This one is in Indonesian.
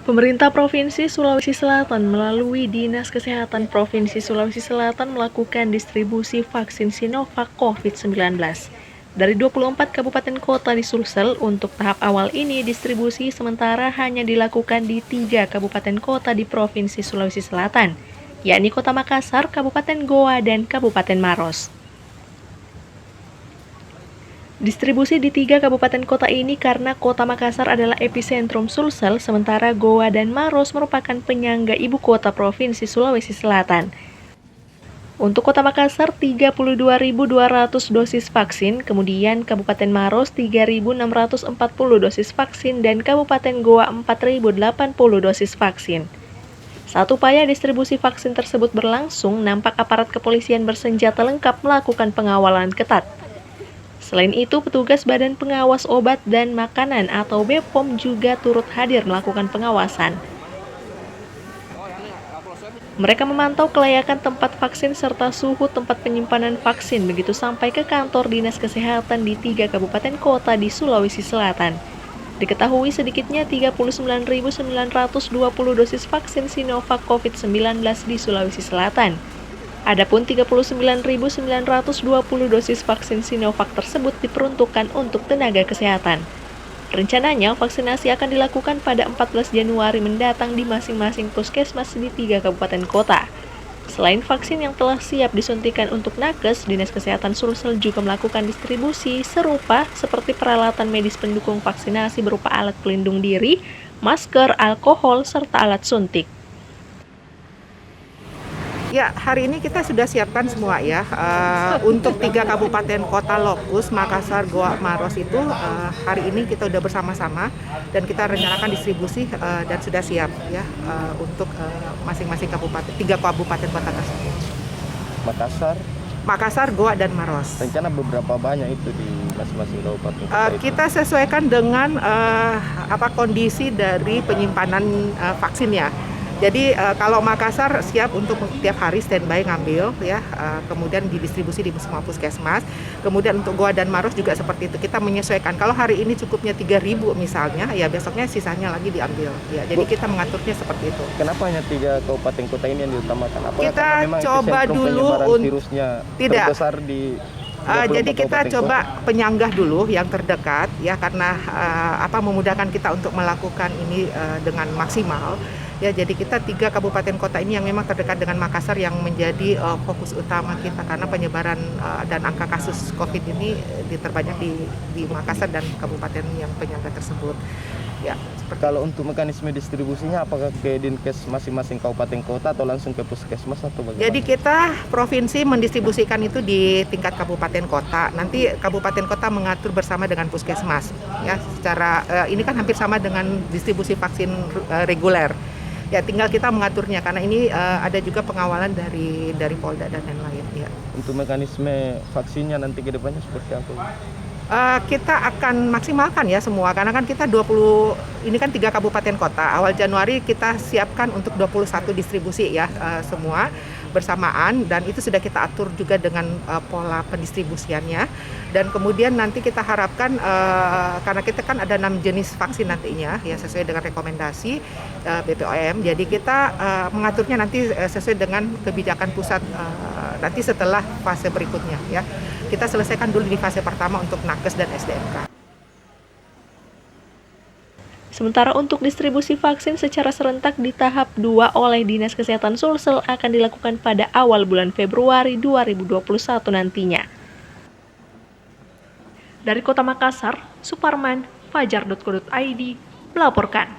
Pemerintah Provinsi Sulawesi Selatan melalui Dinas Kesehatan Provinsi Sulawesi Selatan melakukan distribusi vaksin Sinovac COVID-19. Dari 24 kabupaten kota di Sulsel, untuk tahap awal ini distribusi sementara hanya dilakukan di 3 kabupaten kota di Provinsi Sulawesi Selatan, yakni Kota Makassar, Kabupaten Goa, dan Kabupaten Maros. Distribusi di 3 kabupaten kota ini karena Kota Makassar adalah epicentrum Sulsel, sementara Goa dan Maros merupakan penyangga ibu kota Provinsi Sulawesi Selatan. Untuk Kota Makassar, 32.200 dosis vaksin, kemudian Kabupaten Maros 3.640 dosis vaksin, dan Kabupaten Goa 4.080 dosis vaksin. Saat upaya distribusi vaksin tersebut berlangsung, nampak aparat kepolisian bersenjata lengkap melakukan pengawalan ketat. Selain itu, petugas Badan Pengawas Obat dan Makanan atau BPOM juga turut hadir melakukan pengawasan. Mereka memantau kelayakan tempat vaksin serta suhu tempat penyimpanan vaksin begitu sampai ke kantor Dinas Kesehatan di 3 kabupaten kota di Sulawesi Selatan. Diketahui sedikitnya 39.920 dosis vaksin Sinovac COVID-19 di Sulawesi Selatan. Adapun 39.920 dosis vaksin Sinovac tersebut diperuntukkan untuk tenaga kesehatan. Rencananya, vaksinasi akan dilakukan pada 14 Januari mendatang di masing-masing puskesmas di 3 kabupaten kota. Selain vaksin yang telah siap disuntikan untuk nakes, Dinas Kesehatan Sulsel juga melakukan distribusi serupa seperti peralatan medis pendukung vaksinasi berupa alat pelindung diri, masker, alkohol, serta alat suntik. Ya, hari ini kita sudah siapkan semua ya. Untuk 3 kabupaten kota lokus, Makassar, Goa, Maros itu hari ini kita sudah bersama-sama dan kita rencanakan distribusi dan sudah siap ya untuk masing-masing kabupaten, 3 kabupaten kota tersebut. Makassar, Goa, dan Maros. Rencana beberapa banyak itu di masing-masing kabupaten kota itu. Kita sesuaikan dengan kondisi dari penyimpanan vaksinnya. Jadi kalau Makassar siap untuk tiap hari standby ngambil ya, kemudian didistribusi di semua puskesmas. Kemudian untuk Goa dan Maros juga seperti itu. Kita menyesuaikan. Kalau hari ini cukupnya 3.000 misalnya, ya besoknya sisanya lagi diambil. Ya, jadi kita mengaturnya seperti itu. Kenapa hanya 3 kabupaten kota ini yang diutamakan? Apakah kita coba dulu virusnya tidak terbesar di jadi kita coba penyanggah dulu yang terdekat ya, karena memudahkan kita untuk melakukan ini dengan maksimal. Ya, jadi kita 3 kabupaten kota ini yang memang terdekat dengan Makassar yang menjadi fokus utama kita karena penyebaran dan angka kasus COVID ini terbanyak di Makassar dan kabupaten yang penyangga tersebut. Ya, kalau untuk mekanisme distribusinya apakah ke Dinkes masing-masing kabupaten kota atau langsung ke puskesmas atau bagaimana? Jadi kita provinsi mendistribusikan itu di tingkat kabupaten kota. Nanti kabupaten kota mengatur bersama dengan puskesmas. Ya, secara ini kan hampir sama dengan distribusi vaksin reguler. Ya, tinggal kita mengaturnya karena ini ada juga pengawalan dari Polda dan lain-lain. Ya. Untuk mekanisme vaksinnya nanti ke depannya seperti apa? Kita akan maksimalkan ya semua karena kan kita 20 ini kan 3 kabupaten kota. Awal Januari kita siapkan untuk 21 distribusi ya semua bersamaan, dan itu sudah kita atur juga dengan pola pendistribusiannya. Dan kemudian nanti kita harapkan karena kita kan ada 6 jenis vaksin nantinya ya sesuai dengan rekomendasi BPOM. Jadi kita mengaturnya nanti sesuai dengan kebijakan pusat nanti setelah fase berikutnya ya. Kita selesaikan dulu di fase pertama untuk nakes dan SDMK. Sementara untuk distribusi vaksin secara serentak di tahap 2 oleh Dinas Kesehatan Sulsel akan dilakukan pada awal bulan Februari 2021 nantinya. Dari Kota Makassar, Suparman, Fajar.co.id melaporkan.